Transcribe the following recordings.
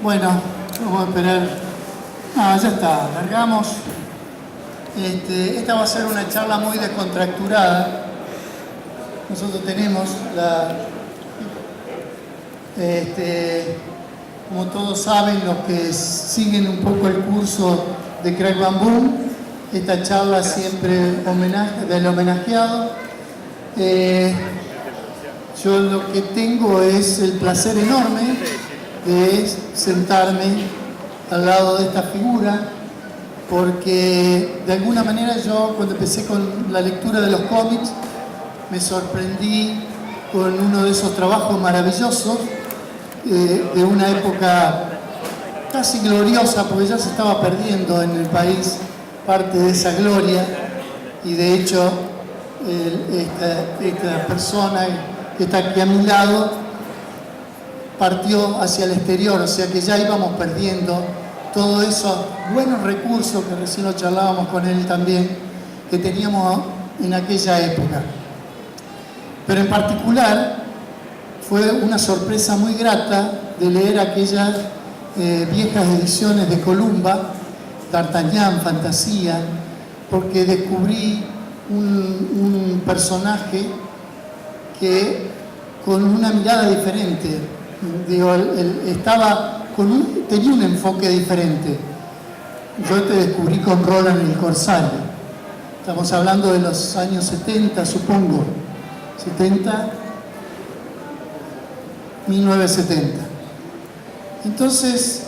Bueno, vamos a esperar. Ah, ya está, largamos. Esta va a ser una charla muy descontracturada. Nosotros tenemos como todos saben, los que siguen un poco el curso de Craig Van Boom, esta charla siempre del homenajeado. Yo lo que tengo es el placer enorme de sentarme al lado de esta figura, porque de alguna manera yo, cuando empecé con la lectura de los cómics, me sorprendí con uno de esos trabajos maravillosos de una época casi gloriosa, porque ya se estaba perdiendo en el país parte de esa gloria, y de hecho esta persona que está aquí a mi lado partió hacia el exterior, o sea que ya íbamos perdiendo todos esos buenos recursos que recién lo charlábamos con él también, que teníamos en aquella época. Pero en particular fue una sorpresa muy grata de leer aquellas viejas ediciones de Columba, D'Artagnan, Fantasía, porque descubrí un personaje que con una mirada diferente, digo, tenía un enfoque diferente. Yo te descubrí con Roland el Corsario. Estamos hablando de los años 70, supongo. 1970. Entonces,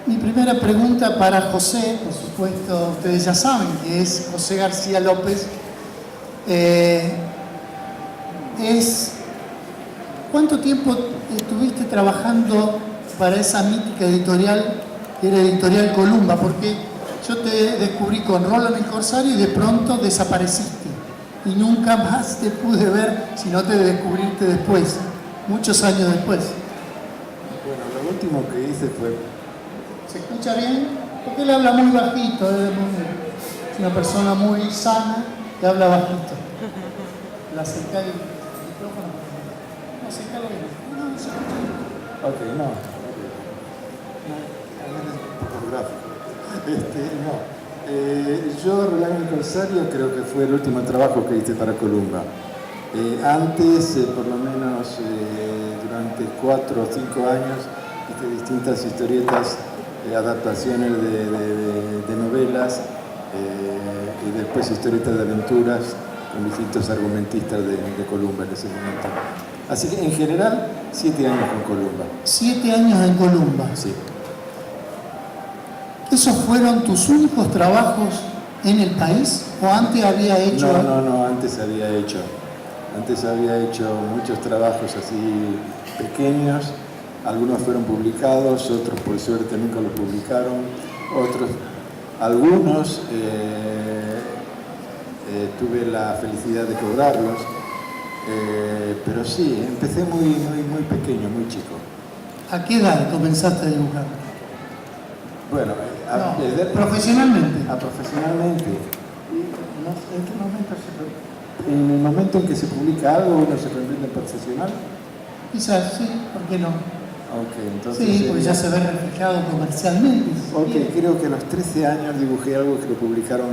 mi primera pregunta para José, por supuesto, ustedes ya saben que es José García López, es ¿cuánto tiempo estuviste trabajando para esa mítica editorial que era Editorial Columba? Porque yo te descubrí con Roland el Corsario y de pronto desapareciste y nunca más te pude ver, sino te descubriste después, muchos años después. Bueno, lo último que hice fue... ¿Se escucha bien? Porque él habla muy bajito, es una persona muy sana que habla bajito. La acerca el micrófono. No, acércalo bien. No, se escucha bien. Ok, no. Un poco gráfico. Yo, Roland el Corsario, creo que fue el último trabajo que hice para Columba. Antes, por lo menos durante 4 o 5 años, hice distintas historietas, adaptaciones de novelas y después historietas de aventuras con distintos argumentistas de Columba en ese momento. Así que en general, 7 años con Columba. 7 años en Columba. Sí. ¿Esos fueron tus únicos trabajos en el país? ¿O antes había hecho...? No, antes había hecho. Antes había hecho muchos trabajos así pequeños. Algunos fueron publicados, otros por suerte nunca los publicaron. Algunos tuve la felicidad de cobrarlos. Pero sí, empecé muy pequeño, muy chico. ¿A qué edad comenzaste a dibujar? Bueno, profesionalmente. Profesionalmente. ¿En qué momento en el momento en que se publica algo uno se convierte en profesional? Quizás, sí, ¿por qué no? Okay, entonces, sí, porque ya se ve reflejado comercialmente. Ok, creo que a los 13 años dibujé algo que lo publicaron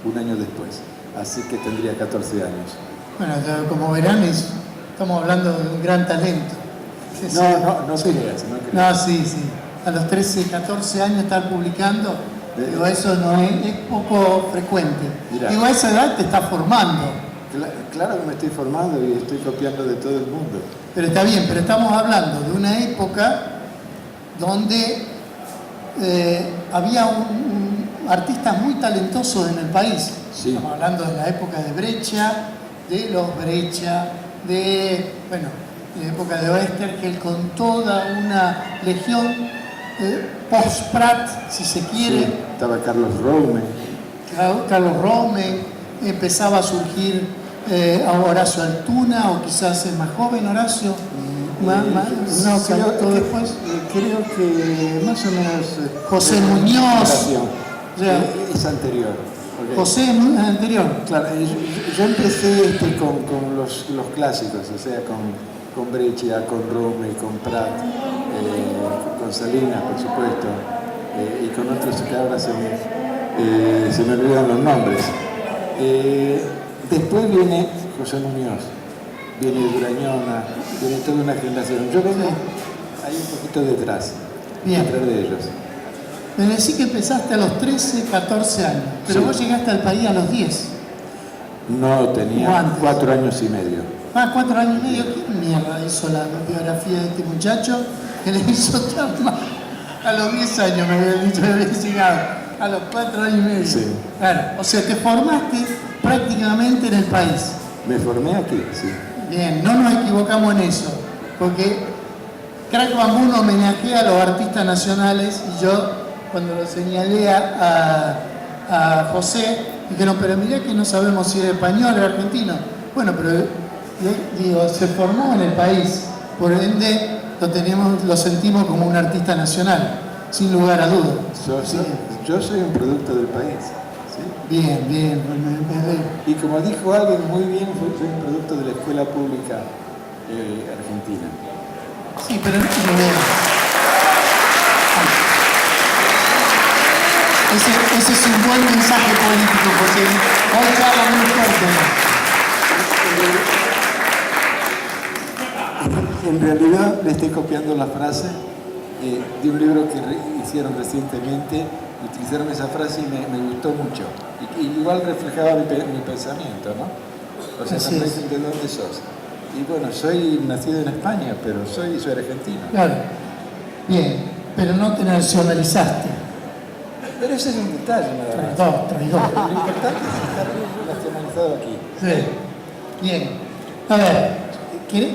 un año después, así que tendría 14 años. Bueno, como verán, estamos hablando de un gran talento. No creas. No, sí. A los 13, 14 años estar publicando, digo, eso no es poco frecuente. Mirá, digo, a esa edad te está formando. Claro que me estoy formando y estoy copiando de todo el mundo. Pero está bien, pero estamos hablando de una época donde había artistas muy talentosos en el país. Sí. Estamos hablando de la época de Breccia, de los Breccia, de la época de Oesterheld, con toda una legión post-Prat, si se quiere. Sí, estaba Carlos Roume. Carlos Roume, empezaba a surgir Horacio Altuna, o quizás es más joven Horacio. Después. Creo que más o menos... José Muñoz. Es anterior. Okay. José es anterior. Claro, yo empecé con los clásicos, o sea, con con Breccia, con Rome, con Prat, con Salinas, por supuesto, y con otros que ahora se me olvidan los nombres. Después viene José Muñoz, viene Durañona, viene toda una generación. Yo vengo ahí un poquito detrás, detrás de ellos. Me decís que empezaste a los 13, 14 años, pero vos llegaste al país a los 10. No, tenía 4 años y medio. 4 años y medio. ¿Qué mierda hizo la biografía de este muchacho que le hizo tan mal? A los 10 años me había dicho que había llegado. A los 4 años y medio. Sí. Claro, o sea, te formaste prácticamente en el país. Me formé aquí, sí. Bien, no nos equivocamos en eso, porque Crack Bamboo homenajea a los artistas nacionales y yo, cuando lo señalé a José, dijeron, pero mirá que no sabemos si es español o argentino. Bueno, pero digo, se formó en el país, por ende lo sentimos como un artista nacional, sin lugar a dudas. Yo soy un producto del país. ¿Sí? Bien. Y como dijo alguien muy bien, soy un producto de la escuela pública argentina. Sí, pero ese es un buen mensaje político, porque hoy habla muy fuerte. En realidad le estoy copiando la frase de un libro que hicieron recientemente. Utilizaron esa frase y me gustó mucho. Y igual reflejaba mi pensamiento, ¿no? O sea, me dicen, ¿de dónde sos? Y bueno, soy nacido en España, pero soy argentino. Claro. Bien, pero no te nacionalizaste. Pero ese es un detalle, nada más. Traidor. Lo importante es estar nacionalizado aquí. Sí. Bien. A ver,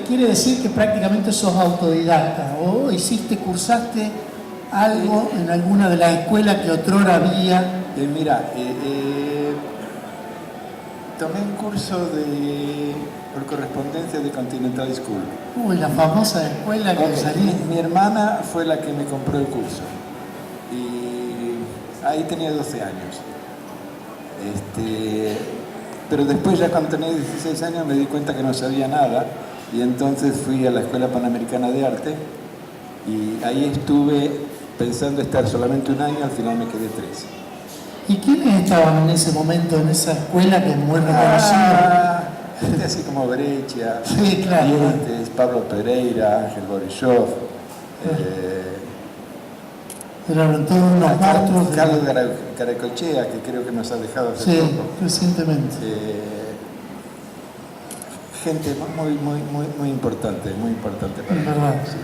quiere decir que prácticamente sos autodidacta o cursaste algo en alguna de las escuelas que otrora había. Mira, tomé un curso por correspondencia de Continental School. Uy, la famosa escuela que salí. Mi hermana fue la que me compró el curso. Y ahí tenía 12 años. Pero después, ya cuando tenía 16 años, me di cuenta que no sabía nada. Y entonces fui a la Escuela Panamericana de Arte. Y ahí estuve pensando estar solamente un año, al final me quedé 3. ¿Y quiénes estaban en ese momento en esa escuela que es muy reconocida? Gente así como Breccia, sí, claro. Dientes, Pablo Pereira, Ángel Borisov, eran todos unos monstruos. Carlos Caracochea, que creo que nos ha dejado hace poco. Sí, recientemente. Gente muy importante para mí. Verdad. Sí.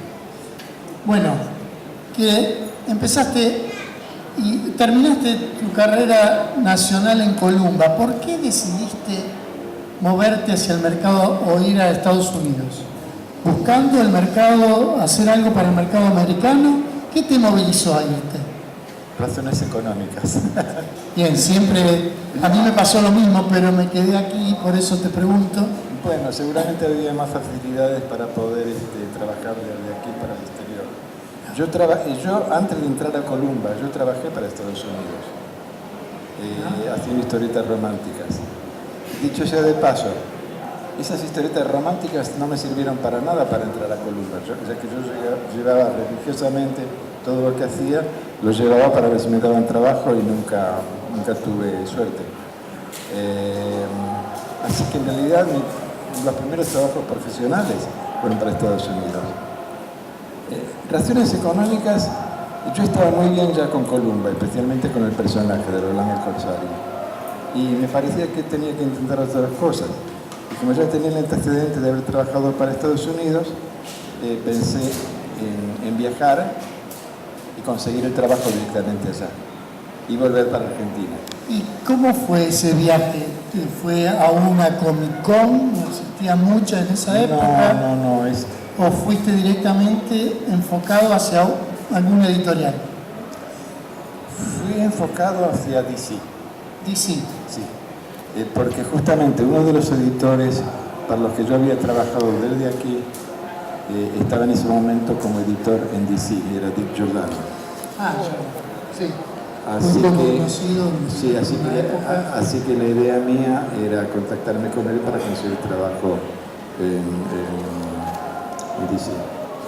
Bueno, que empezaste y terminaste tu carrera nacional en Columba. ¿Por qué decidiste moverte hacia el mercado o ir a Estados Unidos? ¿Buscando el mercado, hacer algo para el mercado americano? ¿Qué te movilizó a irte? Razones económicas. Bien, siempre, a mí me pasó lo mismo, pero me quedé aquí, por eso te pregunto. Bueno, seguramente había más facilidades para poder trabajar de aquí para el exterior. Yo antes de entrar a Columba, yo trabajé para Estados Unidos, haciendo historietas románticas. Dicho sea de paso, esas historietas románticas no me sirvieron para nada para entrar a Columba, ya que yo llevaba religiosamente todo lo que hacía, lo llevaba para ver si me daban trabajo y nunca tuve suerte. Así que en realidad los primeros trabajos profesionales fueron para Estados Unidos. Razones económicas, yo estaba muy bien ya con Columba, especialmente con el personaje de Rolando el Corsario. Y me parecía que tenía que intentar otras cosas. Y como ya tenía el antecedente de haber trabajado para Estados Unidos, pensé en viajar y conseguir el trabajo directamente allá y volver para Argentina. ¿Y cómo fue ese viaje? ¿Fue a una Comic Con? ¿No existía mucha en esa época? No. ¿O fuiste directamente enfocado hacia alguna editorial? Fui enfocado hacia DC. DC. Sí, porque justamente uno de los editores para los que yo había trabajado desde aquí estaba en ese momento como editor en DC, y era Dick Giordano. Sí. Así que la idea mía era contactarme con él para conseguir trabajo en DC.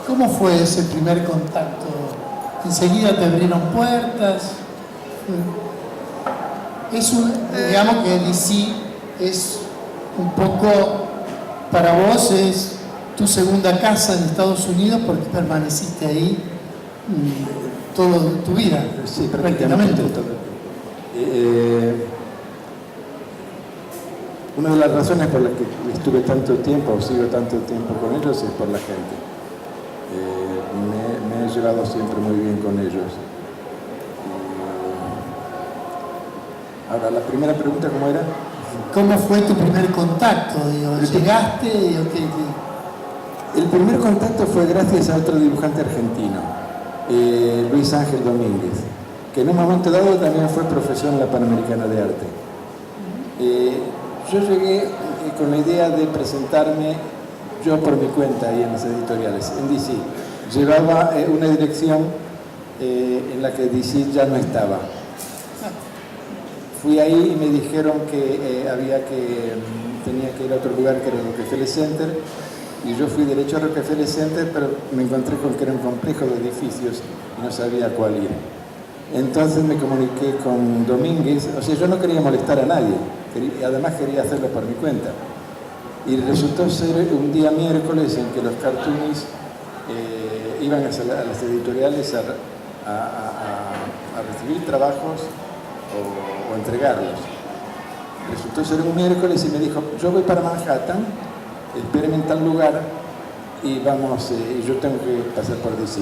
¿Cómo fue ese primer contacto? ¿Enseguida te abrieron puertas? Digamos que DC es un poco, para vos es tu segunda casa en Estados Unidos porque permaneciste ahí toda tu vida. Sí, prácticamente todo. Una de las razones por las que estuve tanto tiempo, o sigo tanto tiempo con ellos, es por la gente. Me he llevado siempre muy bien con ellos. Ahora, la primera pregunta, ¿cómo era? ¿Cómo fue tu primer contacto? Digo, ¿llegaste? El primer contacto fue gracias a otro dibujante argentino, Luis Ángel Domínguez, que en un momento dado también fue profesor en la Panamericana de Arte. Yo llegué con la idea de presentarme yo por mi cuenta ahí en las editoriales, en DC. Llevaba una dirección en la que DC ya no estaba. Fui ahí y me dijeron que tenía que ir a otro lugar que era el Rockefeller Center, y yo fui derecho a Rockefeller Center, pero me encontré con que era un complejo de edificios y no sabía a cuál ir. Entonces me comuniqué con Domínguez, o sea, yo no quería molestar a nadie, además quería hacerlo por mi cuenta. Y resultó ser un día miércoles en que los cartoonists iban a las editoriales a recibir trabajos o entregarlos. Resultó ser un miércoles y me dijo, yo voy para Manhattan, espérenme en tal lugar y vamos, yo tengo que pasar por DC.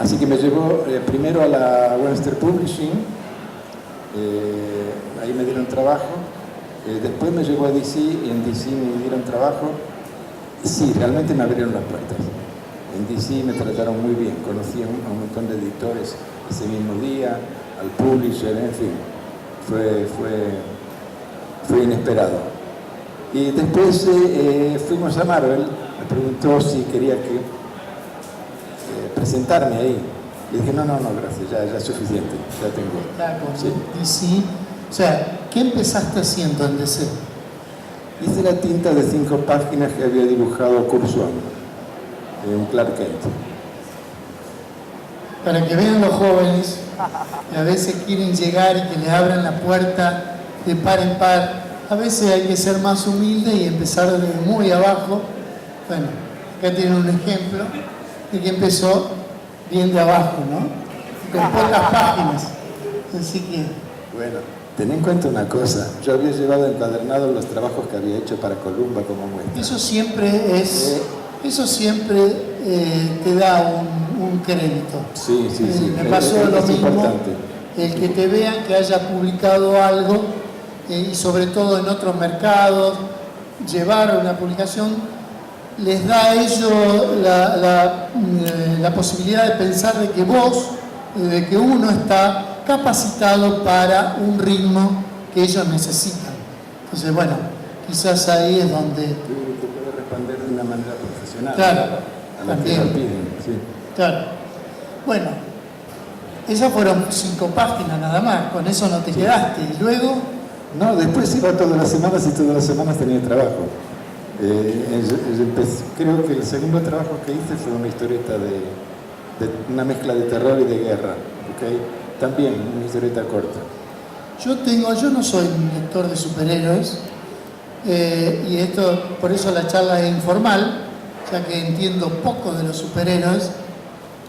Así que me llevó primero a la Webster Publishing, ahí me dieron trabajo, después me llevó a DC y en DC me dieron trabajo. Sí, realmente me abrieron las puertas. En DC me trataron muy bien, conocí a un montón de editores ese mismo día, al publisher, en fin, fue inesperado. Y después fuimos a Marvel, me preguntó si quería presentarme ahí. Y dije, no, gracias, ya es suficiente, ya tengo. Está con ¿Sí? DC. O sea, ¿qué empezaste haciendo en DC? Hice la tinta de 5 páginas que había dibujado Kurt Swan, un Clark Kent. Para que vean los jóvenes, que a veces quieren llegar y que le abran la puerta de par en par. A veces hay que ser más humilde y empezar desde muy abajo. Bueno, acá tienen un ejemplo de que empezó bien de abajo, ¿no? Con pocas páginas. Así que... Bueno, ten en cuenta una cosa. Yo había llevado encuadernados los trabajos que había hecho para Columba como muestra. Eso siempre te da un crédito. Sí. Me pasó lo mismo. Importante. El que te vean que haya publicado algo y sobre todo en otros mercados, llevar una publicación les da a ellos la posibilidad de pensar de que de que uno está capacitado para un ritmo que ellos necesitan. Entonces, bueno, quizás ahí es donde... Te puede responder de una manera profesional. Claro, a la que lo piden, sí. Claro. Bueno, esas fueron 5 páginas nada más, con eso no te quedaste. Y luego... No, después iba todas las semanas y todas las semanas tenía trabajo. Creo que el segundo trabajo que hice fue una historieta de una mezcla de terror y de guerra, ¿okay? También una historieta corta. Yo no soy un lector de superhéroes, y esto, por eso la charla es informal, ya que entiendo poco de los superhéroes,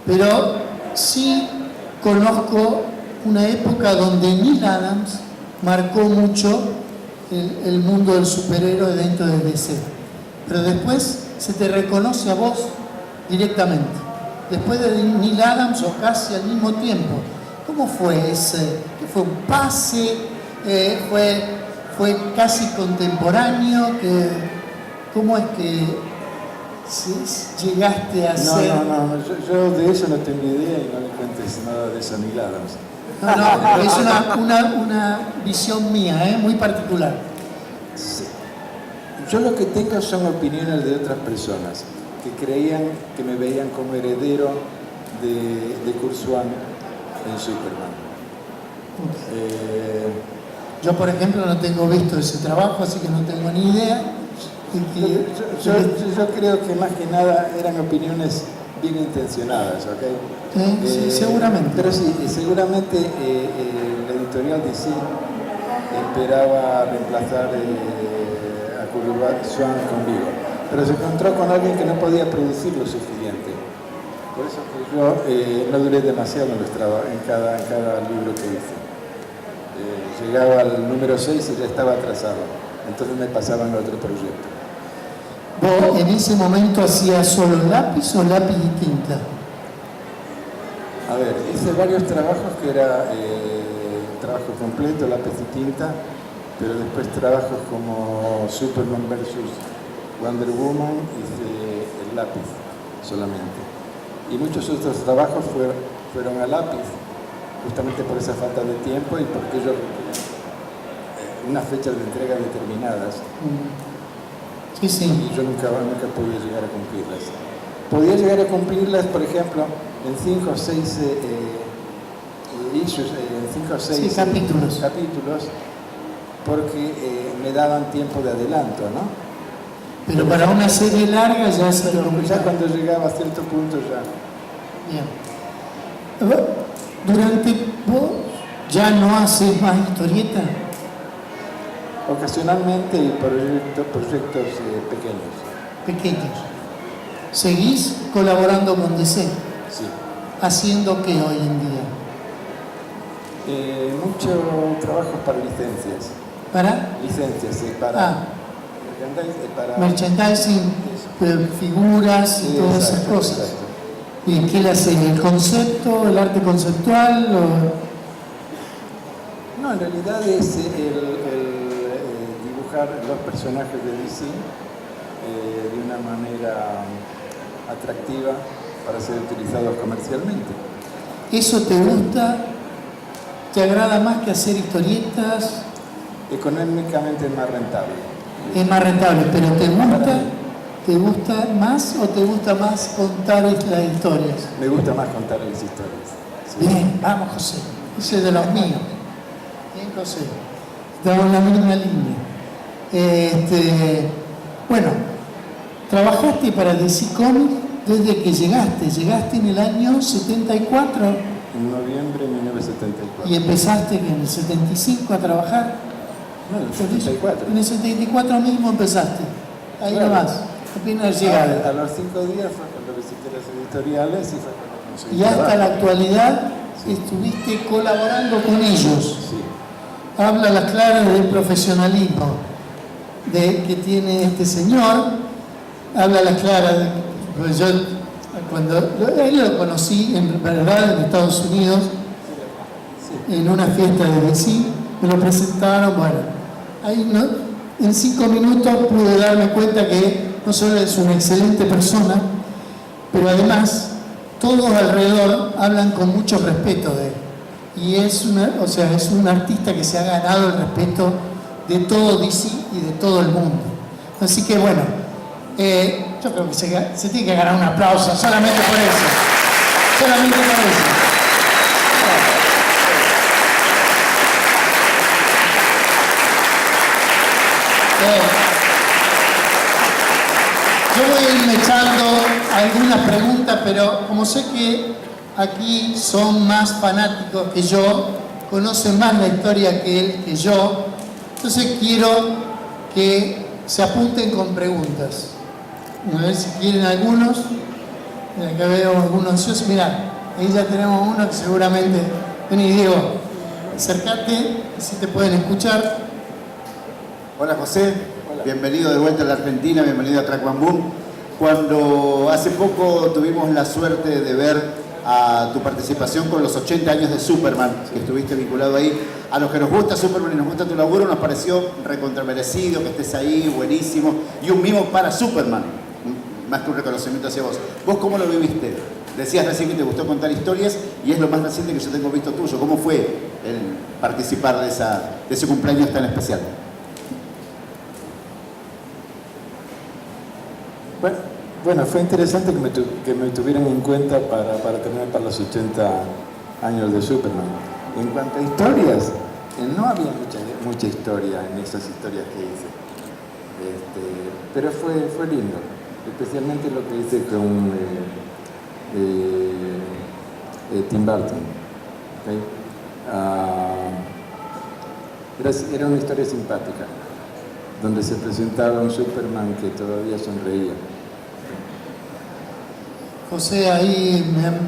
pero sí conozco una época donde Neil Adams marcó mucho el mundo del superhéroe dentro de DC. Pero después se te reconoce a vos directamente. Después de Neil Adams o casi al mismo tiempo. ¿Cómo fue ese? ¿Fue un pase? ¿Fue casi contemporáneo? ¿Cómo es que llegaste a ser? No, yo de eso no tengo idea y no le cuentes nada de eso a Neil Adams. No, es una visión mía, muy particular. Sí. Yo lo que tengo son opiniones de otras personas que creían que me veían como heredero de Kurt Swan en Superman. Yo, por ejemplo, no tengo visto ese trabajo, así que no tengo ni idea. Yo creo que más que nada eran opiniones bien intencionadas, ¿ok? Sí, seguramente. Pero sí, seguramente la editorial DC esperaba reemplazar a Curly Swan conmigo, pero se encontró con alguien que no podía producir lo suficiente. Por eso que yo no duré demasiado en cada libro que hice. Llegaba al número 6 y ya estaba atrasado, entonces me pasaban a otro proyecto. ¿Vos en ese momento hacías solo lápiz o lápiz y tinta? A ver, hice varios trabajos que era trabajo completo, lápiz y tinta, pero después trabajos como Superman versus Wonder Woman hice el lápiz solamente. Y muchos otros trabajos fueron a lápiz, justamente por esa falta de tiempo y porque yo unas fechas de entrega determinadas. Sí, sí. Y yo nunca pude llegar a cumplirlas. Podía llegar a cumplirlas, por ejemplo, en 5 o 6 issues, en 5 o 6 capítulos, porque me daban tiempo de adelanto, ¿no? Pero para una serie larga ya se lo ya cuando llegaba a cierto punto ya. Bien. ¿Vos ya no haces más historieta? Ocasionalmente y proyectos pequeños. ¿Seguís colaborando con DC? Sí. ¿Haciendo qué hoy en día? Mucho trabajo para licencias. ¿Para? Licencias, sí, para merchandising, figuras y todas esas cosas. Exacto. ¿Y qué le hacen? ¿El concepto, el arte conceptual? No, en realidad es dibujar los personajes de DC de una manera atractiva para ser utilizados comercialmente. ¿Eso te gusta? ¿Te agrada más que hacer historietas? Económicamente es más rentable. Es más rentable, pero ¿te gusta más o te gusta más contar las historias? Me gusta más contar las historias. Sí. Bien, vamos José, ese es de los míos. Bien José, estamos en la misma línea. Bueno, trabajaste para DC Comics desde que llegaste en el año 74. En noviembre de 1974. ¿Y empezaste en el 75 a trabajar? No, en el 74. En el 74 mismo empezaste, ahí claro. nomás, apenas llegaste. A los 5 días fue cuando visité las editoriales y fue cuando conseguí Y hasta trabajo. la actualidad estuviste colaborando con ellos. Sí. Habla a las claras del profesionalismo que tiene este señor, habla a las claras, pues yo cuando él lo conocí en verdad en Estados Unidos, en una fiesta de DC, me lo presentaron, bueno, ahí no, en 5 minutos pude darme cuenta que no solo es una excelente persona, pero además todos alrededor hablan con mucho respeto de él. Y es un artista que se ha ganado el respeto de todo DC y de todo el mundo. Así que bueno, yo creo que se tiene que ganar un aplauso solamente por eso. Solamente por eso. Yo voy a irme echando algunas preguntas, pero como sé que aquí son más fanáticos que yo, conocen más la historia que él que yo, entonces quiero que se apunten con preguntas. A ver si quieren algunos. Mira, acá veo algunos ansiosos. Mirá, ahí ya tenemos uno que seguramente... Vení, Diego, acércate, si te pueden escuchar. Hola José, bienvenido de vuelta a la Argentina, bienvenido a Crack Bam Boom. Cuando hace poco tuvimos la suerte de ver a tu participación con los 80 años de Superman, que estuviste vinculado ahí, a los que nos gusta Superman y nos gusta tu laburo, nos pareció recontramerecido que estés ahí, buenísimo, y un mimo para Superman, más que un reconocimiento hacia vos. ¿Vos cómo lo viviste? Decías recién que te gustó contar historias y es lo más reciente que yo tengo visto tuyo. ¿Cómo fue el participar de ese cumpleaños tan especial? Bueno, fue interesante que me tuvieran en cuenta para terminar para los 80 años de Superman. En cuanto a historias, no había mucha historia en esas historias que hice. Pero fue lindo, especialmente lo que hice con Tim Burton. ¿Okay? Era una historia simpática, donde se presentaba un Superman que todavía sonreía. José, ahí me han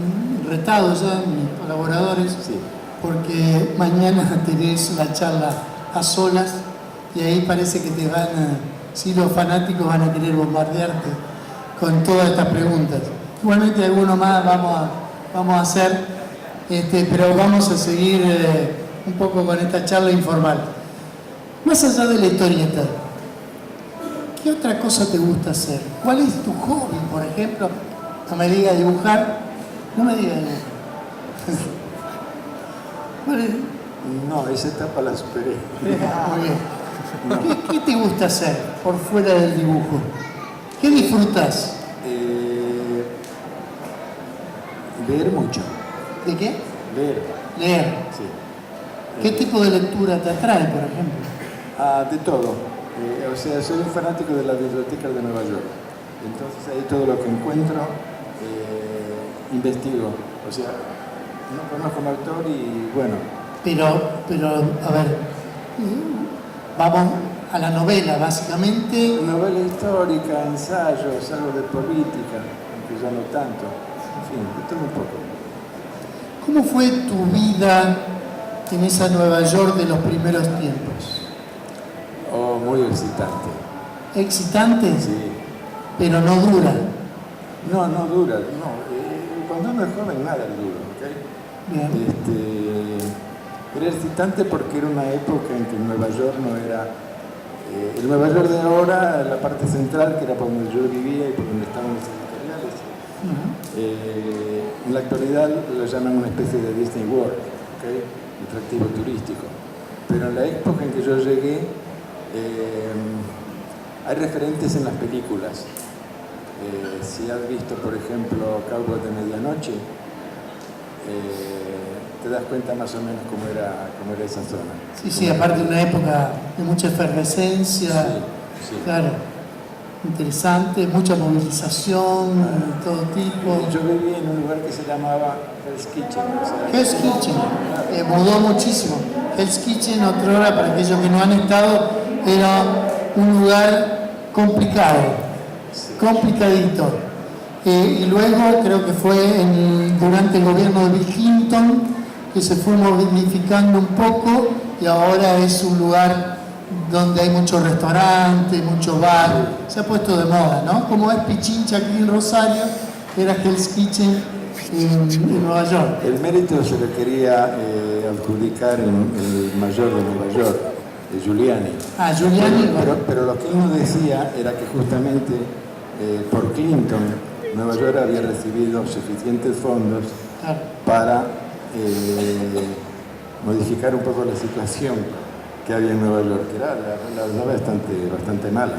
retado ya mis colaboradores, Sí. porque mañana tenés la charla a solas y ahí parece que te van a, sí, los fanáticos van a querer bombardearte con todas estas preguntas. Igualmente alguno más vamos a hacer, pero vamos a seguir un poco con esta charla informal. Más allá de la historieta, ¿qué otra cosa te gusta hacer? ¿Cuál es tu hobby, por ejemplo? No me digas dibujar, no me digas dibujar. ¿Cuál es? No, esa etapa la superé. Muy bien. ¿Qué te gusta hacer por fuera del dibujo? ¿Qué disfrutas? Leer mucho. ¿De qué? Leer, Leer. sí. ¿Qué tipo de lectura te atrae, por ejemplo? De todo. O sea, soy un fanático de la Biblioteca de Nueva York. Entonces ahí todo lo que encuentro, investigo. O sea, no conozco un autor y bueno. Pero, a ver, vamos a la novela, básicamente. Novela histórica, ensayos, algo de política, aunque ya no tanto. En fin, de todo un poco. ¿Cómo fue tu vida en esa Nueva York de los primeros tiempos? Oh, muy excitante. ¿Excitante? Sí. Pero no dura. No, no dura. No. Cuando uno es joven nada es duro, ¿ok? Bien. Era excitante porque era una época en que Nueva York no era... el Nueva York de ahora, la parte central, que era por donde yo vivía y por donde estaban los editoriales, en la actualidad lo llaman una especie de Disney World, ¿okay? Atractivo turístico. Pero en la época en que yo llegué, hay referentes en las películas. Si has visto, por ejemplo, Cowboy de Medianoche, te das cuenta más o menos cómo era esa zona. Sí, aparte de una época de mucha efervescencia, Sí. claro, interesante, mucha movilización de todo tipo. Yo vivía en un lugar que se llamaba Hell's Kitchen. O sea, Hell's Kitchen, mudó muchísimo. Hell's Kitchen, otrora, para aquellos que no han estado, era un lugar complicado, complicadito. Y luego creo que fue durante el gobierno de Bill Clinton que se fue modificando un poco y ahora es un lugar donde hay muchos restaurantes, muchos bares, se ha puesto de moda, ¿no? Como es Pichincha aquí en Rosario, era Hell's Kitchen en Nueva York. el mérito se le quería adjudicar el mayor de Nueva York, Giuliani. Giuliani. Pero lo que él nos decía era que justamente por Clinton, Nueva York había recibido suficientes fondos para modificar un poco la situación que había en Nueva York, que era la verdad bastante mala.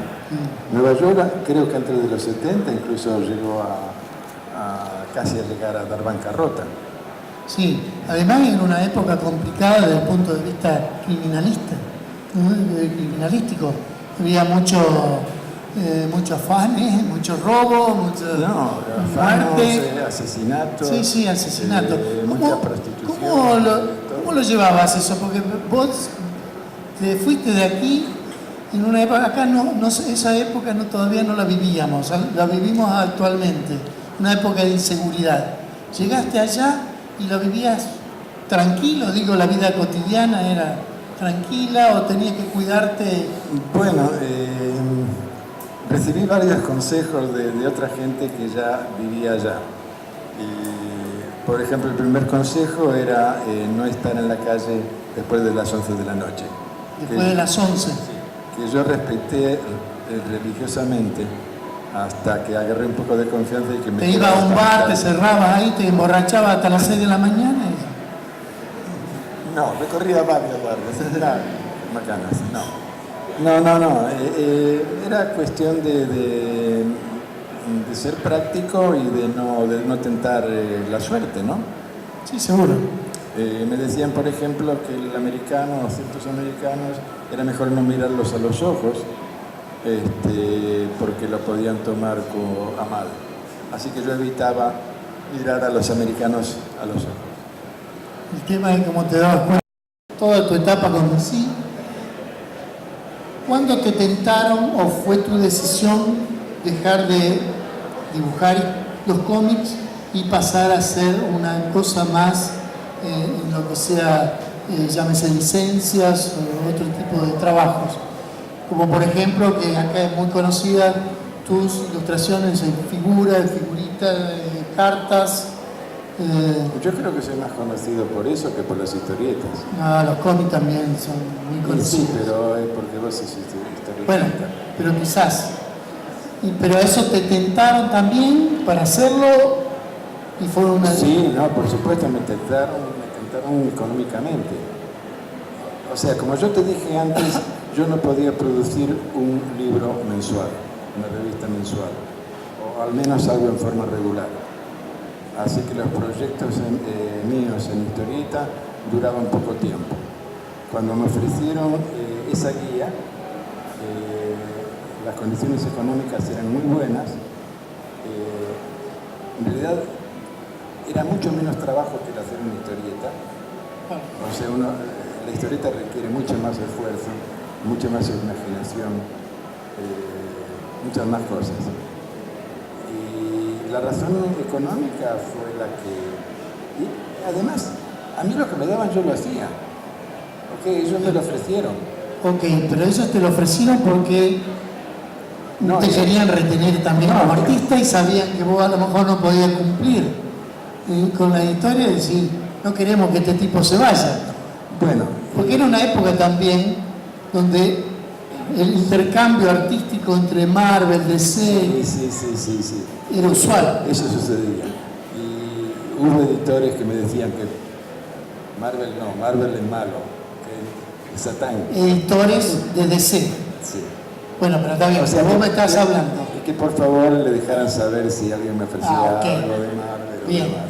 Nueva York, creo que antes de los 70 incluso llegó a casi a llegar a dar bancarrota. Sí, además en una época complicada desde el punto de vista criminalístico. Había mucho afanes, mucho robo, mucho muerte, asesinatos. Sí, asesinatos. Mucha prostitución. ¿Cómo lo llevabas eso? Porque vos te fuiste de aquí en una época, acá esa época todavía no la vivíamos, la vivimos actualmente, una época de inseguridad. Llegaste allá y la vivías tranquilo, digo, la vida cotidiana era tranquila o tenías que cuidarte. Bueno, recibí varios consejos de otra gente que ya vivía allá. Y, por ejemplo, el primer consejo era no estar en la calle después de las 11 de la noche. Después de las 11. Que yo respeté religiosamente hasta que agarré un poco de confianza y que me... Te iba a un bar, te cerrabas ahí, te emborrachabas hasta las 6 de la mañana. No, recorría varios barrios, bacanas, no. Era cuestión de ser práctico y de no tentar la suerte, ¿no? Sí, seguro. Me decían, por ejemplo, que el americano o ciertos americanos era mejor no mirarlos a los ojos porque lo podían tomar a mal. Así que yo evitaba mirar a los americanos a los ojos. El tema es, como te dabas cuenta, toda tu etapa con DC, ¿cuándo te tentaron o fue tu decisión dejar de dibujar los cómics y pasar a hacer una cosa más en lo que sea, llámese licencias o otro tipo de trabajos? Como por ejemplo, que acá es muy conocida tus ilustraciones en figuras, figuritas, cartas. Yo creo que soy más conocido por eso que por las historietas. No, los cómics también son muy conocidos. Sí, pero es porque vos sos historietista. Bueno, pero quizás. Pero eso te tentaron también para hacerlo y fue una... Sí, no, por supuesto me tentaron económicamente. O sea, como yo te dije antes, yo no podía producir un libro mensual, una revista mensual, o al menos algo en forma regular. Así que los proyectos míos en historieta duraban poco tiempo. Cuando me ofrecieron esa guía, las condiciones económicas eran muy buenas. En realidad era mucho menos trabajo que el hacer una historieta. O sea, la historieta requiere mucho más esfuerzo, mucha más imaginación, muchas más cosas. La razón económica fue la que... Y además, a mí lo que me daban yo lo hacía. Ok, ellos me lo ofrecieron. Ok, pero ellos te lo ofrecieron porque no te querían retener también como artista y sabían que vos a lo mejor no podías cumplir con la historia y decir, no queremos que este tipo se vaya. Bueno. Porque era una época también donde el intercambio artístico entre Marvel, DC... Sí. Era usual. Eso sucedía. Y hubo editores que me decían que Marvel es malo, que es Satán. Editores de DC. Sí. Bueno, pero está bien, o sea, vos me estás hablando. Y que por favor le dejaran saber si alguien me ofrecía okay. algo de Marvel o bien. demás.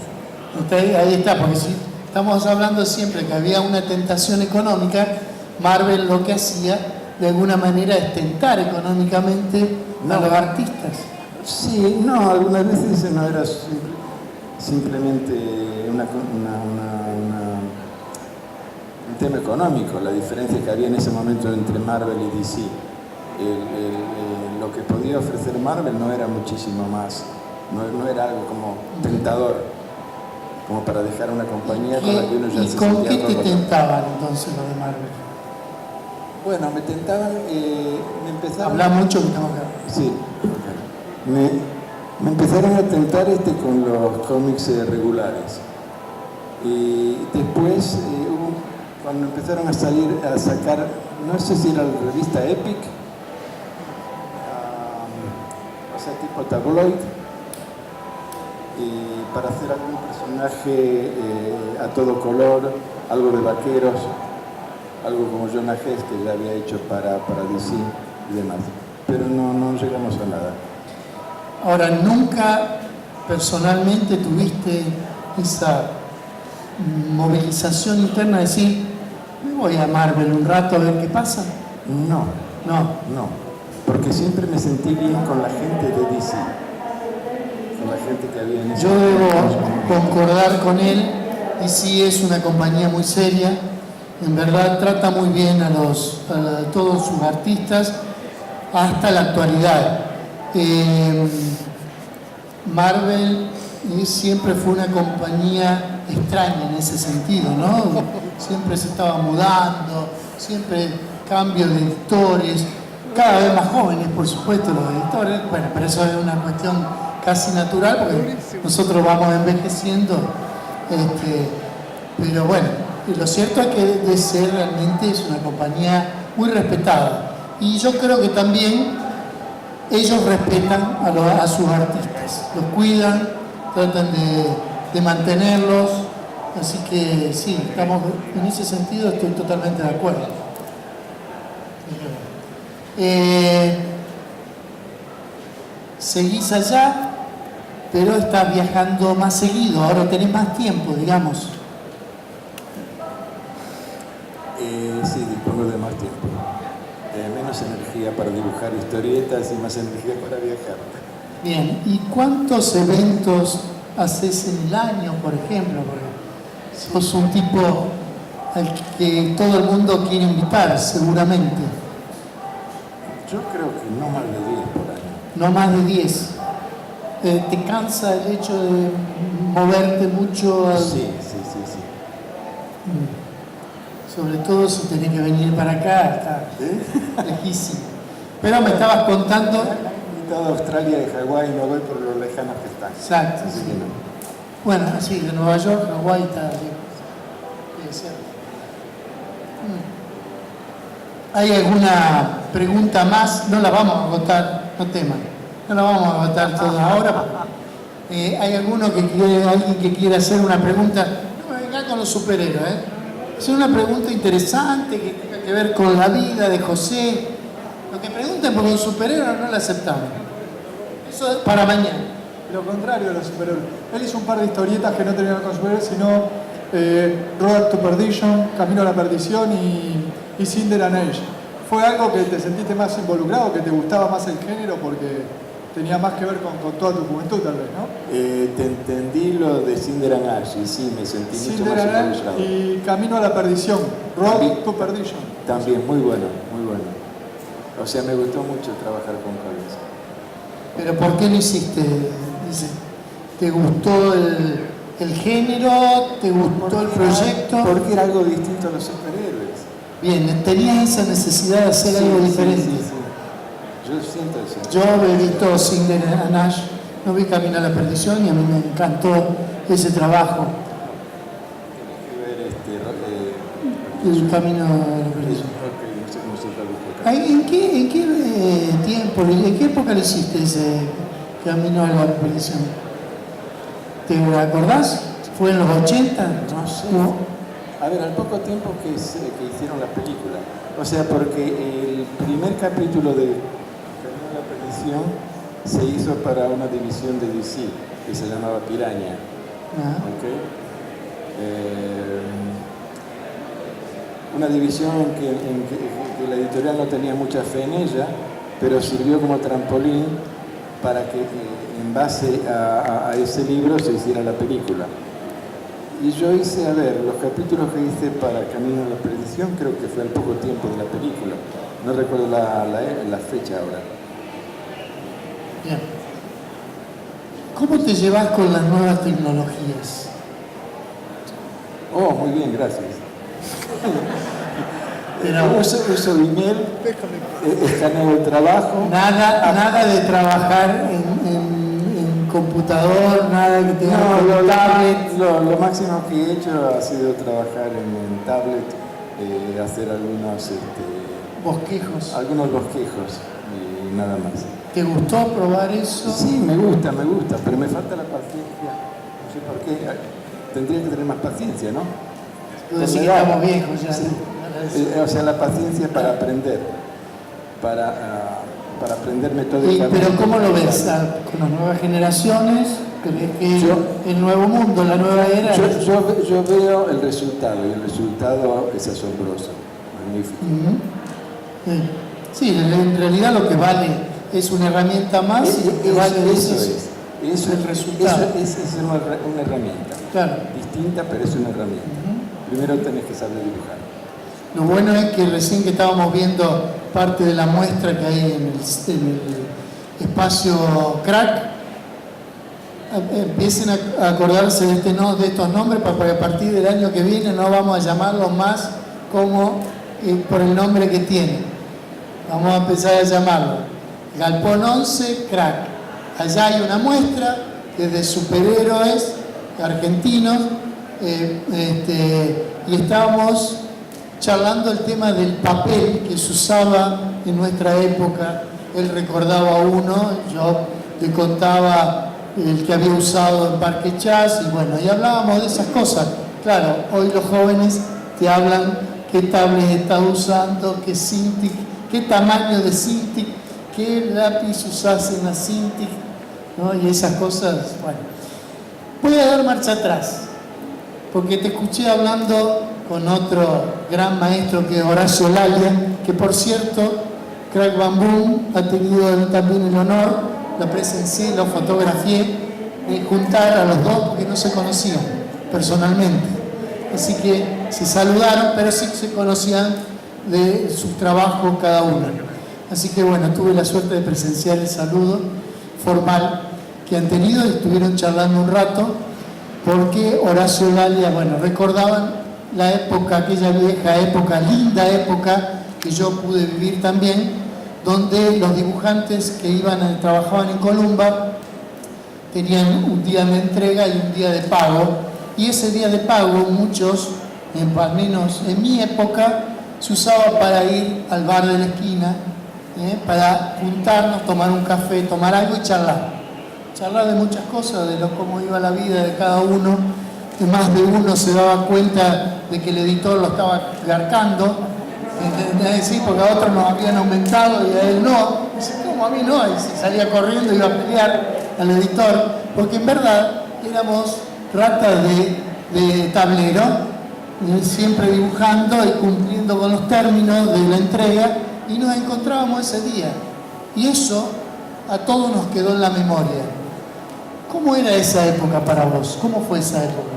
Ahí está, porque si estamos hablando siempre que había una tentación económica, Marvel lo que hacía de alguna manera es tentar económicamente a los artistas. Sí, no, algunas veces no era simplemente un tema económico, la diferencia que había en ese momento entre Marvel y DC. Lo que podía ofrecer Marvel no era muchísimo más, no era algo como tentador, como para dejar una compañía con la que uno ya se sentía. ¿Y con qué te tentaban entonces lo de Marvel? Bueno, me tentaban, me empezaron... Habla mucho que tengo que... Sí. Me empezaron a tentar con los cómics regulares. Y después, cuando empezaron a sacar, no sé si era la revista Epic, o sea, tipo tabloid, para hacer algún personaje a todo color, algo de vaqueros, algo como Jonah Hex, que ya había hecho para DC y demás. Pero no llegamos a nada. Ahora, ¿nunca personalmente tuviste esa movilización interna de decir, me voy a Marvel un rato a ver qué pasa? No, porque siempre me sentí bien con la gente de DC, con la gente que había en ese Yo debo concordar con él, DC es una compañía muy seria, en verdad trata muy bien a todos sus artistas hasta la actualidad. Marvel siempre fue una compañía extraña en ese sentido, ¿no? Siempre se estaba mudando, siempre cambio de editores, cada vez más jóvenes, por supuesto, los editores. Bueno, pero eso es una cuestión casi natural porque nosotros vamos envejeciendo. Pero bueno, lo cierto es que DC realmente es una compañía muy respetada. Y yo creo que también ellos respetan a sus artistas, los cuidan, tratan de mantenerlos, así que sí, estamos en ese sentido, estoy totalmente de acuerdo. Seguís allá, pero estás viajando más seguido, ahora tenés más tiempo, digamos. Sí, dispongo de más tiempo. Menos menos energía para dibujar historietas y más energía para viajar. Bien, ¿y cuántos eventos haces en el año, por ejemplo? Porque sos un tipo al que todo el mundo quiere invitar, seguramente. Yo creo que no más de 10 por año. No más de 10. ¿Te cansa el hecho de moverte mucho? Sí. Sobre todo si tenés que venir para acá, está lejísimo. Pero me estabas contando... Invitado a Australia y Hawái, no voy por lo lejanos que están. Exacto. Así que no. Bueno, sí, de Nueva York, Hawái está lejos. Debe ser. ¿Hay alguna pregunta más? No la vamos a agotar, no teman. No la vamos a agotar toda ahora. ¿Hay alguien que quiera hacer una pregunta? No me venga con los superhéroes, Es una pregunta interesante que tenga que ver con la vida de José. Lo que pregunten por un superhéroe no la aceptamos. Eso es para mañana. Lo contrario de los superhéroes. Él hizo un par de historietas que no tenían que ver con superhéroes, sino Road to Perdition, Camino a la Perdición y Cinder and Age. ¿Fue algo que te sentiste más involucrado, que te gustaba más el género porque tenía más que ver con toda tu juventud tal vez, ¿no? Te entendí lo de Cinder and Ash, y sí, me sentí mucho Cinder más and Age involucrado. y Camino a la Perdición, Road to Perdition. También, muy bueno, muy bueno. O sea, me gustó mucho trabajar con Carlos. ¿Pero por qué lo hiciste? Dice, ¿te gustó el género? ¿Te gustó el proyecto? Porque era algo distinto a los superhéroes. Bien, tenías esa necesidad de hacer algo diferente. Sí. Yo siento eso. Yo he visto Cinder and Ash, no vi Camino a la Perdición y a mí me encantó ese trabajo. El Camino a la Perdición. No sé cómo se traduce. ¿En qué tiempo, en qué época le hiciste ese Camino a la Perdición? ¿Te acordás? ¿Fue en los 80? No sé. A ver, al poco tiempo que hicieron la película. O sea, porque el primer capítulo de Camino a la Perdición se hizo para una división de DC que se llamaba Piraña. ¿Okay? Una división en que la editorial no tenía mucha fe en ella, pero sirvió como trampolín para que en base a ese libro se hiciera la película. Y yo hice, a ver, los capítulos que hice para Camino a la Perdición creo que fue al poco tiempo de la película. No recuerdo la fecha ahora. Bien. ¿Cómo te llevas con las nuevas tecnologías? Oh, muy bien, gracias. Pero uso email, escaneo el trabajo. Nada de trabajar en computador, nada que tenga tablet. Lo máximo que he hecho ha sido trabajar en tablet, hacer algunos bosquejos. Algunos bosquejos y nada más. ¿Te gustó probar eso? Sí, me gusta, pero me falta la paciencia. No sé por qué. Tendría que tener más paciencia, ¿no? Tú decís que estamos viejos ya. Sí. O sea, la paciencia para aprender, para aprender metódicamente. Pero ¿cómo lo ves? ¿Con las nuevas generaciones? ¿Crees que el nuevo mundo, la nueva era? Yo veo el resultado y el resultado es asombroso, magnífico. Sí, en realidad lo que vale es una herramienta más y lo que vale eso es el resultado. Es una herramienta. Claro. Distinta, pero es una herramienta. Primero tenés que saber dibujar. Lo bueno es que recién que estábamos viendo parte de la muestra que hay en el espacio Crack, empiecen a acordarse de estos nombres para que a partir del año que viene no vamos a llamarlos más como por el nombre que tienen. Vamos a empezar a llamarlo Galpón 11 Crack. Allá hay una muestra de superhéroes argentinos y estábamos charlando el tema del papel que se usaba en nuestra época. Él recordaba uno, yo le contaba el que había usado en Parque Chas y bueno, y hablábamos de esas cosas. Claro, hoy los jóvenes te hablan qué tablet estás usando, qué Cintiq, qué tamaño de Cintiq, qué lápiz usás en la Cintiq, ¿no? Y esas cosas, bueno. Voy a dar marcha atrás, porque te escuché hablando con otro gran maestro que es Horacio Lalia, que por cierto Crack Bamboo ha tenido también el honor, lo presencié, lo fotografié, de juntar a los dos porque no se conocían personalmente. Así que se saludaron, pero sí se conocían de sus trabajos cada uno. Así que bueno, tuve la suerte de presenciar el saludo formal que han tenido y estuvieron charlando un rato porque Horacio Galia, bueno, recordaban la época, aquella vieja época, linda época que yo pude vivir también, donde los dibujantes que trabajaban en Columba tenían un día de entrega y un día de pago, y ese día de pago muchos, al menos en mi época, se usaba para ir al bar de la esquina, para juntarnos, tomar un café, tomar algo y charlar de muchas cosas, de cómo iba la vida de cada uno, que más de uno se daba cuenta de que el editor lo estaba garcando, ¿entendés? Porque a otros nos habían aumentado y a él no. Dice, ¿cómo a mí no? Y se salía corriendo y iba a pelear al editor, porque en verdad éramos ratas de tablero, siempre dibujando y cumpliendo con los términos de la entrega, y nos encontrábamos ese día. Y eso a todos nos quedó en la memoria. ¿Cómo era esa época para vos? ¿Cómo fue esa época?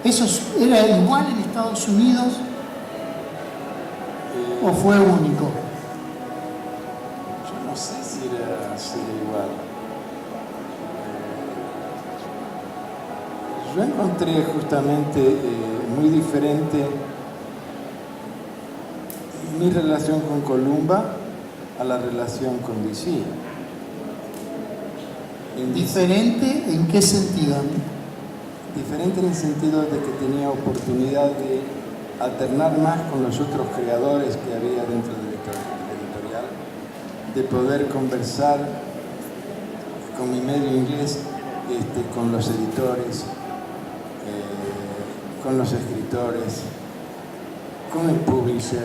¿Eso era igual en Estados Unidos o fue único? Yo no sé si era igual. Yo encontré justamente muy diferente mi relación con Columba a la relación con DC. ¿Diferente en qué sentido? Diferente en el sentido de que tenía oportunidad de alternar más con los otros creadores que había dentro del editorial, de poder conversar con mi medio inglés, con los editores, con los escritores, con el publisher,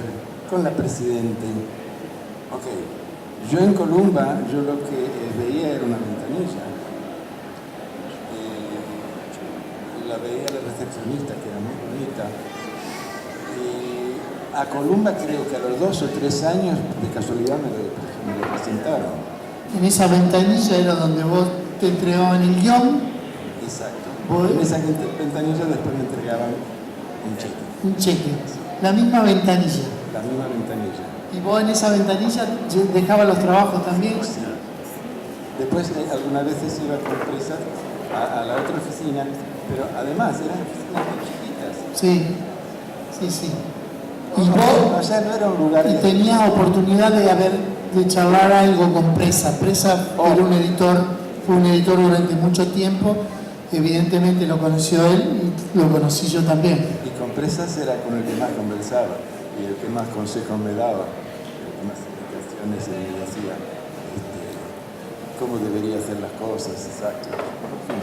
con la presidente. Ok, yo en Columba, yo lo que veía era una ventanilla. La veía la recepcionista, que era muy bonita. Y a Columba creo que a los 2 o 3 años, de casualidad, me lo presentaron. En esa ventanilla era donde vos te entregaban el guión. Exacto. ¿Vos? En esa ventanilla después me entregaban un cheque. Un cheque. La misma ventanilla. La misma ventanilla. ¿Y vos en esa ventanilla dejabas los trabajos también? Sí. Después algunas veces iba con prisa a la otra oficina, pero además eran oficinas muy chiquitas. Sí, sí, sí. Y vos, o sea, no era un lugar... y tenías oportunidad de charlar algo con Presa. Presa era un editor, fue un editor durante mucho tiempo. Evidentemente lo conoció él y lo conocí yo también. Y con Presas era con el que más conversaba y el que más consejos me daba, el que más explicaciones me hacía, cómo debería hacer las cosas, exacto.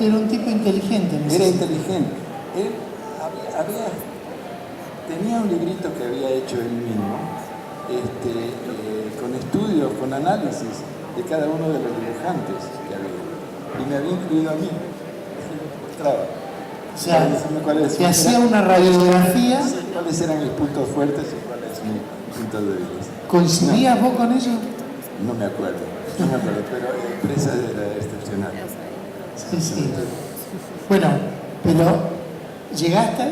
Era un tipo inteligente. Era inteligente. Él tenía un librito que había hecho él mismo, con estudios, con análisis de cada uno de los dibujantes que había. Y me había incluido a mí. O sea, que hacía una radiografía. ¿Cuáles eran mis puntos fuertes y cuáles mis puntos débiles? ¿Coincidías vos con ellos? No me acuerdo, pero Presa era excepcional. Sí, sí. Bueno, pero llegaste,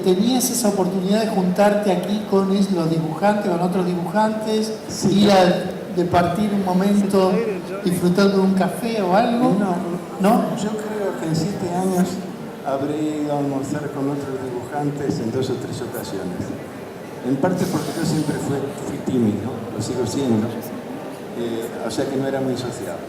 tenías esa oportunidad de juntarte aquí con los dibujantes, con otros dibujantes, sí, de partir un momento disfrutando de un café o algo. ¿No? Yo creo que en 7 años habré ido a almorzar con otros dibujantes en 2 o 3 ocasiones. En parte porque yo siempre fui tímido, lo sigo siendo, o sea que no era muy sociable.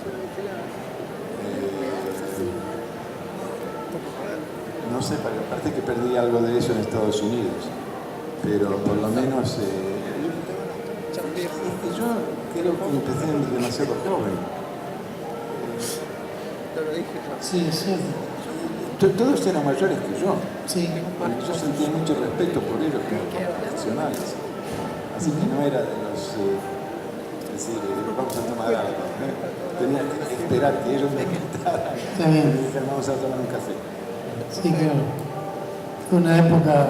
No sé, aparte que perdí algo de eso en Estados Unidos, pero por lo menos yo creo que empecé demasiado joven. Sí, es cierto. Todos eran mayores que yo. Sí. Yo sentía mucho respeto por ellos como profesionales. Así que no era de los decir, vamos a tomar algo. Tenía que esperar que ellos me invitaran. Está bien. Y me dijeron, vamos a tomar un café. Sí, claro. Fue una época,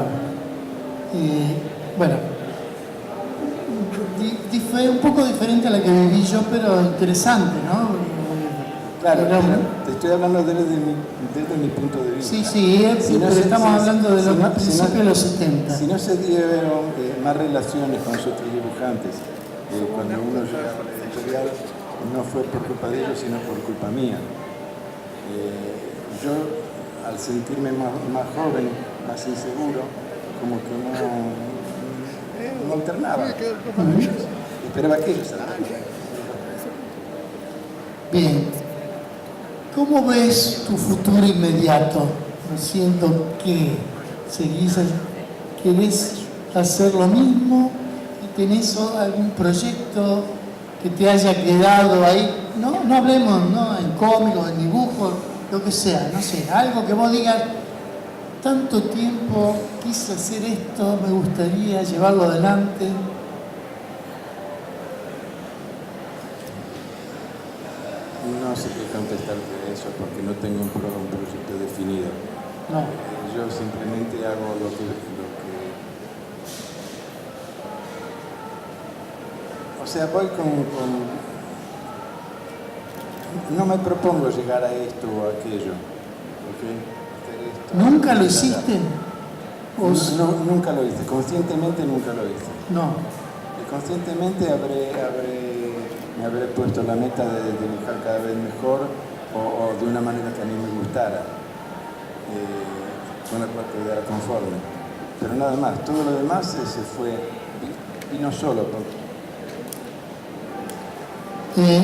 bueno, fue un poco diferente a la que viví yo, pero interesante, ¿no? Claro, Era una- te estoy hablando desde mi punto de vista. Sí, Si no pero se- estamos si- hablando de si los no- principios de los 70. Si no se dieron más relaciones con los otros dibujantes, cuando uno llega a la editorial, no fue por culpa de ellos, sino por culpa mía. Yo, al sentirme más joven, más inseguro, como que no alternaba con ellos. Esperaba que ellos alternaran. Bien, ¿cómo ves tu futuro inmediato? Siento que querés hacer lo mismo y tenés algún proyecto que te haya quedado ahí. No hablemos, ¿no? En cómicos, en dibujos, lo que sea, no sé, algo que vos digas, tanto tiempo quise hacer esto, me gustaría llevarlo adelante. No sé qué contestarte de eso porque no tengo un proyecto definido. No. Yo simplemente hago lo que... O sea, voy no me propongo llegar a esto o a aquello. ¿Okay? Hacer esto, ¿Nunca lo nada. hiciste? Nunca lo hice. Conscientemente nunca lo hice. No. Conscientemente me habré puesto la meta de dibujar cada vez mejor o de una manera que a mí me gustara, con la cual quedara conforme. Pero nada más, todo lo demás se fue, y no solo.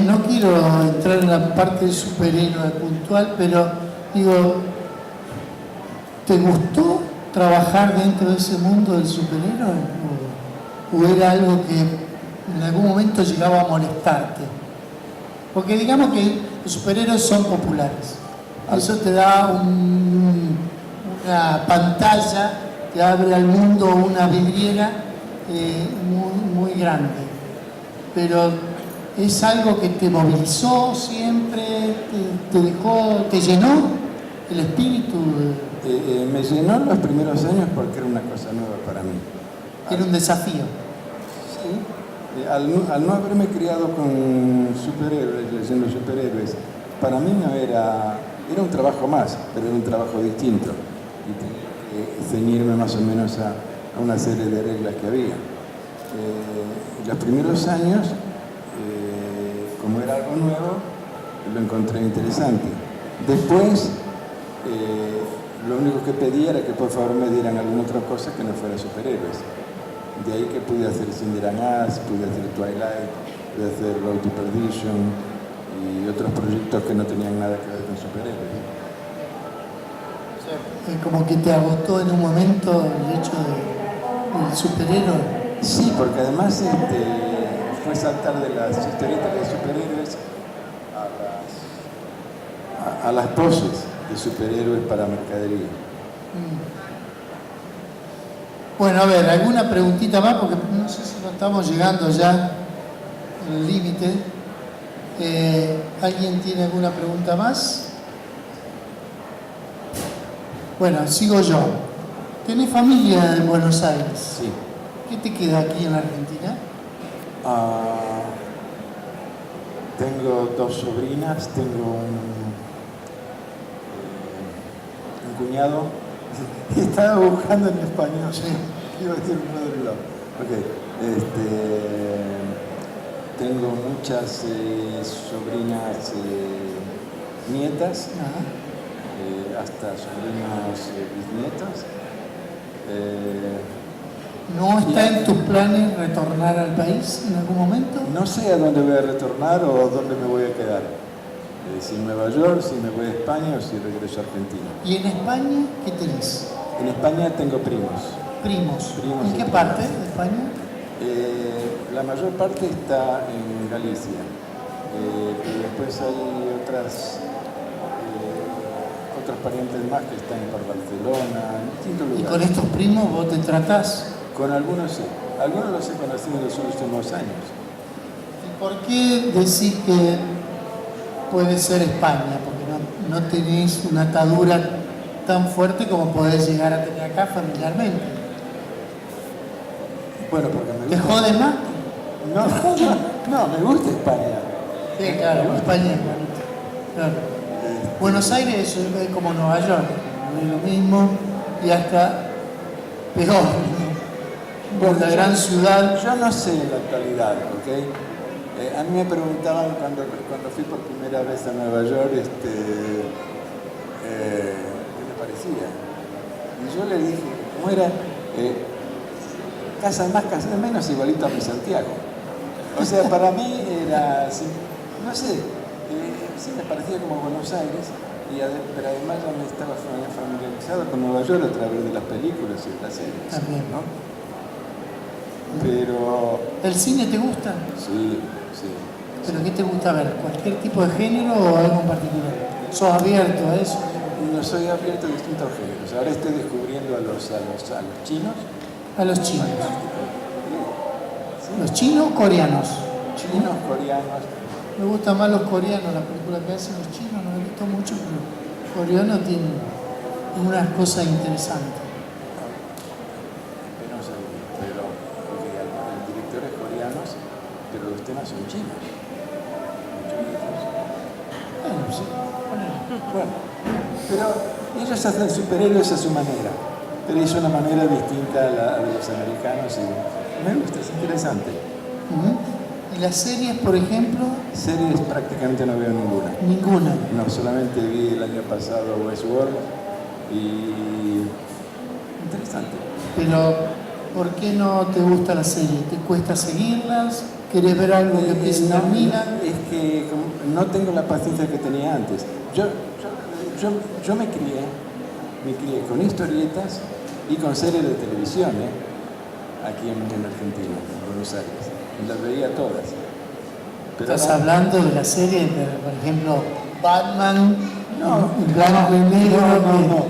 No quiero entrar en la parte del superhéroe puntual, pero digo, ¿te gustó trabajar dentro de ese mundo del superhéroe? ¿O era algo que en algún momento llegaba a molestarte? Porque digamos que los superhéroes son populares. Eso te da una pantalla, te abre al mundo una vidriera muy grande. Pero ¿es algo que te movilizó siempre? ¿Te dejó, te llenó el espíritu? Me llenó los primeros años porque era una cosa nueva para mí. Era un desafío. Sí. Al no haberme criado con superhéroes, leyendo superhéroes, para mí no era un trabajo más, pero era un trabajo distinto. Y tenía que ceñirme más o menos a una serie de reglas que había. Los primeros años, como era algo nuevo, lo encontré interesante. Después, lo único que pedía era que por favor me dieran alguna otra cosa que no fuera superhéroes. De ahí que pude hacer Cinderella Nas, pude hacer Twilight, pude hacer Road to Perdition y otros proyectos que no tenían nada que ver con superhéroes. Como que te agotó en un momento el hecho del superhéroe. Sí, porque además fue saltar de las historietas de superhéroes a las poses de superhéroes para mercadería. Bueno, a ver, alguna preguntita más, porque no sé si no estamos llegando ya al límite. ¿Alguien tiene alguna pregunta más? Bueno, sigo yo. ¿Tenés familia en Buenos Aires? Sí. ¿Qué te queda aquí en la Argentina? Tengo dos sobrinas, tengo un cuñado. Estaba buscando en español. Sí. Iba a decir brother-in-law. Ok. Tengo muchas sobrinas nietas, hasta sobrinos bisnietos. ¿No está en tus planes retornar al país en algún momento? No sé a dónde voy a retornar o dónde me voy a quedar. Si en Nueva York, si me voy a España o si regreso a Argentina. ¿Y en España qué tenés? En España tengo primos. Primos. Primos ¿En y qué primas. parte de España? La mayor parte está en Galicia. Pero después hay otros parientes más que están por Barcelona, en distintos ¿Y lugares. con estos primos vos te tratás? Con algunos sí. Algunos los he conocido en los últimos años. ¿Y por qué decís que puede ser España? Porque no tenés una atadura tan fuerte como podés llegar a tener acá familiarmente. Bueno, porque me ¿Te gusta. jode más? No, me gusta España. Sí, claro, España es bonito. Claro. Buenos Aires es como Nueva York, no es lo mismo y hasta peor. Bueno, la gran ciudad. Yo no sé en la actualidad, ¿ok? A mí me preguntaban cuando fui por primera vez a Nueva York, ¿qué me parecía? Y yo le dije, ¿cómo era? Casa más, casa menos, igualito a mi Santiago. O sea, para mí era, no sé, sí me parecía como Buenos Aires, pero además ya me estaba familiarizado con Nueva York a través de las películas y de las series. También. ¿No? Pero... ¿El cine te gusta? Sí. ¿Pero qué te gusta ver? ¿Cualquier tipo de género o algo en particular? ¿Sos abierto a eso? No soy abierto a distintos géneros. Ahora estoy descubriendo a los chinos. A los chinos. ¿Los chinos o coreanos? Chinos, coreanos. Me gustan más los coreanos, las películas que hacen los chinos, no me gustó mucho, pero los coreanos tienen unas cosas interesantes. Pero porque hay directores coreanos, pero los temas son chinos. Bueno, sí. Bueno, pero ellos hacen superhéroes a su manera, pero es una manera distinta a la de los americanos y me gusta, es interesante. ¿Y las series, por ejemplo? Series prácticamente no veo ninguna. Ninguna. No, solamente vi el año pasado Westworld y... interesante. Pero, ¿por qué no te gusta la serie? ¿Te cuesta seguirlas? ¿Querés ver algo que empiece y termina? Es que no tengo la paciencia que tenía antes. Yo me crié con historietas y con series de televisión, aquí en Argentina, en Buenos Aires. Y las veía todas. Pero ¿Estás hablando de la serie, por ejemplo, Batman, no, en blanco y negro? No.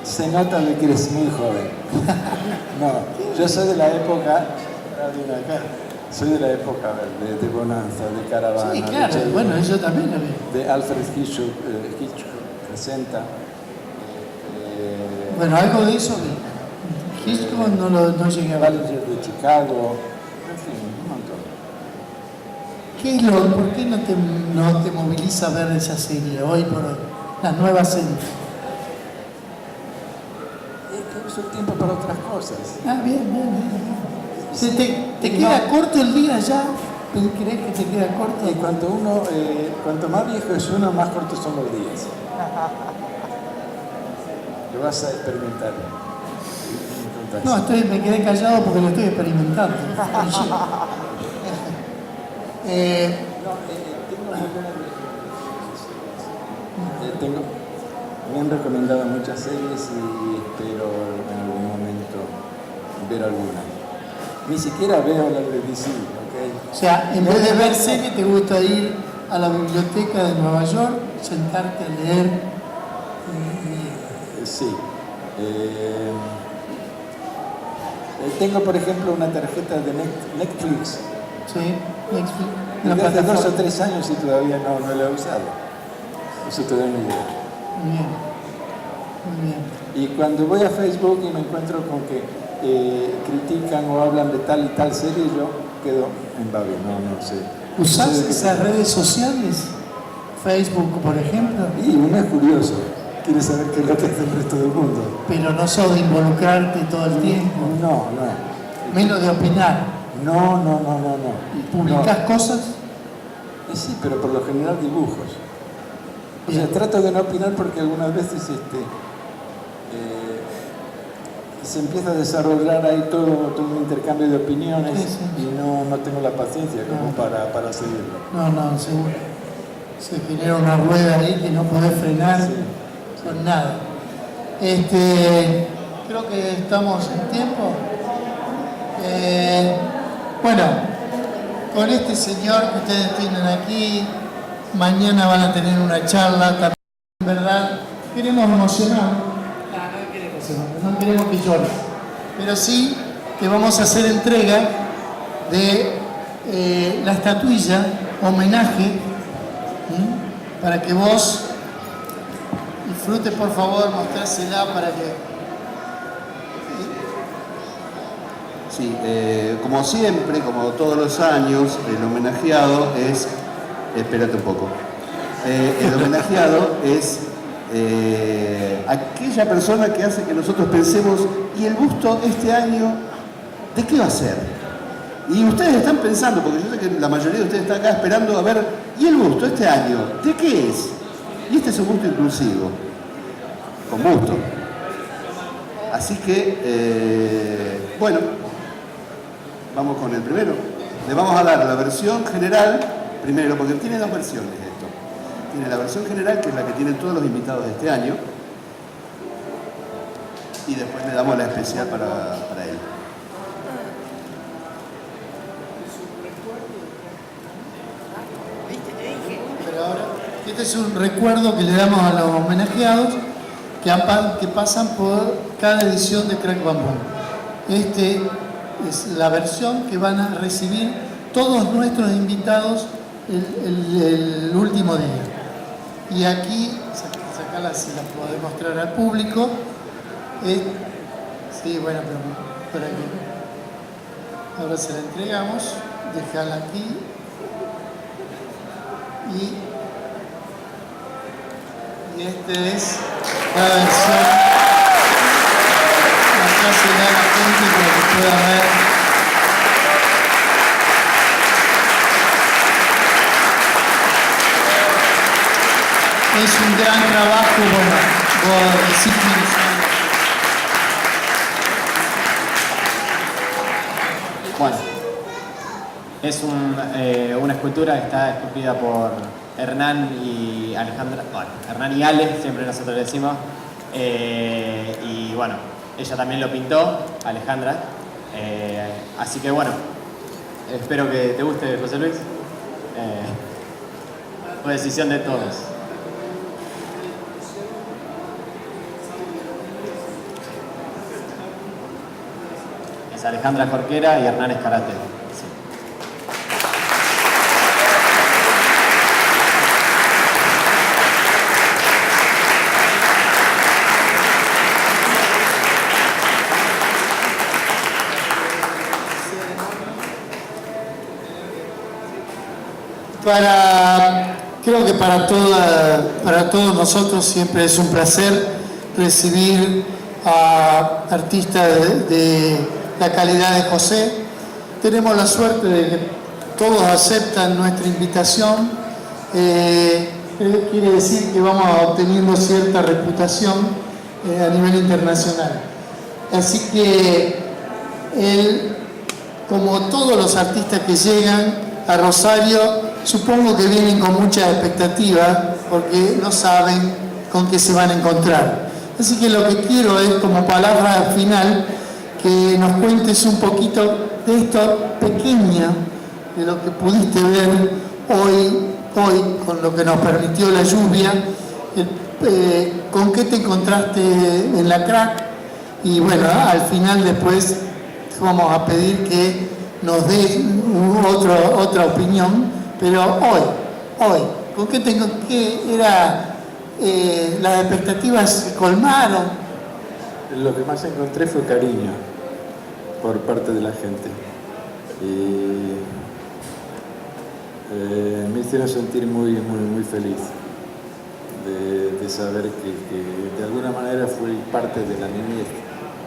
Se nota de que eres muy joven. No, yo soy de la época, soy de la época de Bonanza, de Caravana. Sí, claro, bueno, yo también lo vi. De Alfred Hitchcock, 60. Bueno, algo de eso vi. Hitchcock no llegué a ver. Ballinger de Chicago, en fin, un montón. ¿Por qué no te moviliza ver esa serie hoy por hoy? Las nuevas series. Es que uso el tiempo para otras cosas. Ah, bien. ¿Te queda corto el día ya? ¿Crees que te queda corto? Y cuanto más viejo es uno, más cortos son los días. Lo vas a experimentar. No, me quedé callado porque lo estoy experimentando. Me han recomendado muchas series y espero en algún momento ver alguna. Ni siquiera veo la de DC, ¿ok? O sea, en vez de ver serie, te gusta ir a la biblioteca de Nueva York, sentarte a leer. Sí. Tengo, por ejemplo, una tarjeta de Netflix. Sí, Netflix. Desde hace 2 o 3 años y todavía no la he usado. Eso te da una idea. Muy bien. Y cuando voy a Facebook y me encuentro con que critican o hablan de tal y tal serie, yo quedo en babio, no sé. ¿Usás esas redes sociales? Facebook, por ejemplo. Y uno es curioso, quiere saber qué es lo que hace el resto del mundo. Pero no sos de involucrarte todo el tiempo. No. Menos de opinar. No. ¿Publicás cosas? Sí, pero por lo general dibujos. O sea, trato de no opinar porque algunas veces se empieza a desarrollar ahí todo un intercambio de opiniones y no tengo la paciencia como para seguirlo. No, seguro. Se genera una rueda ahí que no podés frenar con nada. Creo que estamos en tiempo. Bueno, con este señor que ustedes tienen aquí, mañana van a tener una charla también, ¿verdad? Queremos emocionar. No queremos que llores, pero sí que vamos a hacer entrega de la estatuilla, homenaje, para que vos disfrutes, por favor, mostrársela para que Sí, como siempre, como todos los años, el homenajeado es... Espérate un poco. El homenajeado es aquella persona que hace que nosotros pensemos, ¿y el busto este año de qué va a ser? Y ustedes están pensando, porque yo sé que la mayoría de ustedes está acá esperando a ver, ¿y el busto este año de qué es? Y este es un busto inclusivo, con busto. Así que, bueno, vamos con el primero. Le vamos a dar la versión general, primero, porque tiene dos versiones esto. Tiene la versión general, que es la que tienen todos los invitados de este año, y después le damos la especial para él. Pero ahora, este es un recuerdo que le damos a los homenajeados que pasan por cada edición de Crack Bam Boom. Este es la versión que van a recibir todos nuestros invitados el último día. Y aquí, sacala si la puedo mostrar al público. Sí, bueno, pero por aquí. Ahora se la entregamos, déjala aquí. Y esta es la versión. Acá se da la gente para que pueda ver. Es un gran trabajo, bueno, Bueno, es una escultura que está esculpida por Hernán y Alejandra, bueno, Hernán y Ale, siempre nosotros le decimos, y bueno, ella también lo pintó, Alejandra, así que bueno, espero que te guste, José Luis, fue decisión de todos. Es Alejandra Jorquera y Hernán Escarate. Sí. Creo que para todos nosotros siempre es un placer recibir a artistas de la calidad de José. Tenemos la suerte de que todos aceptan nuestra invitación. Quiere decir que vamos obteniendo cierta reputación a nivel internacional. Así que él, como todos los artistas que llegan a Rosario, supongo que vienen con mucha expectativa porque no saben con qué se van a encontrar. Así que lo que quiero es, como palabra final, que nos cuentes un poquito de esto pequeño, de lo que pudiste ver hoy con lo que nos permitió la lluvia, con qué te encontraste en la Crack, y bueno, al final después te vamos a pedir que nos des otra opinión, pero hoy, ¿con qué era? ¿Las expectativas se colmaron? Lo que más encontré fue cariño por parte de la gente. Y me hicieron sentir muy feliz de saber que de alguna manera fui parte de la niñez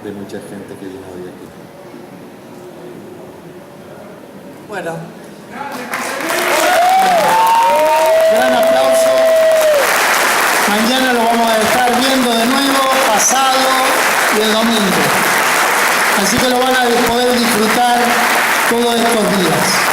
de mucha gente que vino hoy aquí. Bueno, gran aplauso. Mañana lo vamos a estar viendo de nuevo, pasado y el domingo. Así que lo van a poder disfrutar todos estos días.